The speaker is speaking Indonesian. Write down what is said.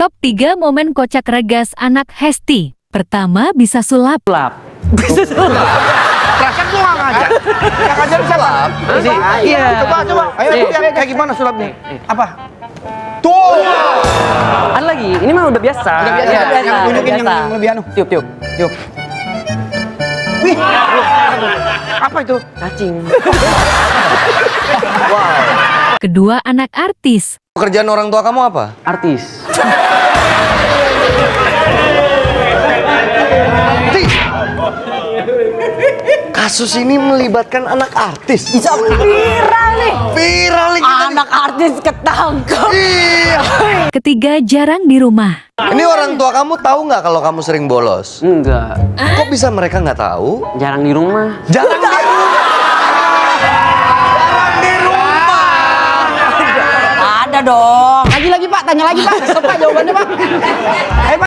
Top 3 momen kocak regas anak Hesti. Pertama, bisa sulap. Perasaan gua nggak ngajak. Yang ngajar siapa? Iya. Coba. Ayo, kayak gimana sulapnya? Apa? Tuh. Ada lagi, ini mah udah biasa. Udah biasa. Iya, Yang tunjukin yang lebih anu. Tiup. Yuk. Wih. Apa itu? Cacing. Kedua, anak artis. Pekerjaan orang tua kamu apa? Artis. Kasus ini melibatkan anak artis. Bisa viral nih. Viral nih kita. Anak artis ketangkep. Iya. Ketiga, jarang di rumah. Ini orang tua kamu tahu nggak kalau kamu sering bolos? Enggak. Kok bisa mereka nggak tahu? Jarang di rumah. Jarang di rumah. Jarang di rumah. Ada dong. Lagi Pak, tanya lagi Pak. Stop Pak jawabannya Pak. Ayo Pak.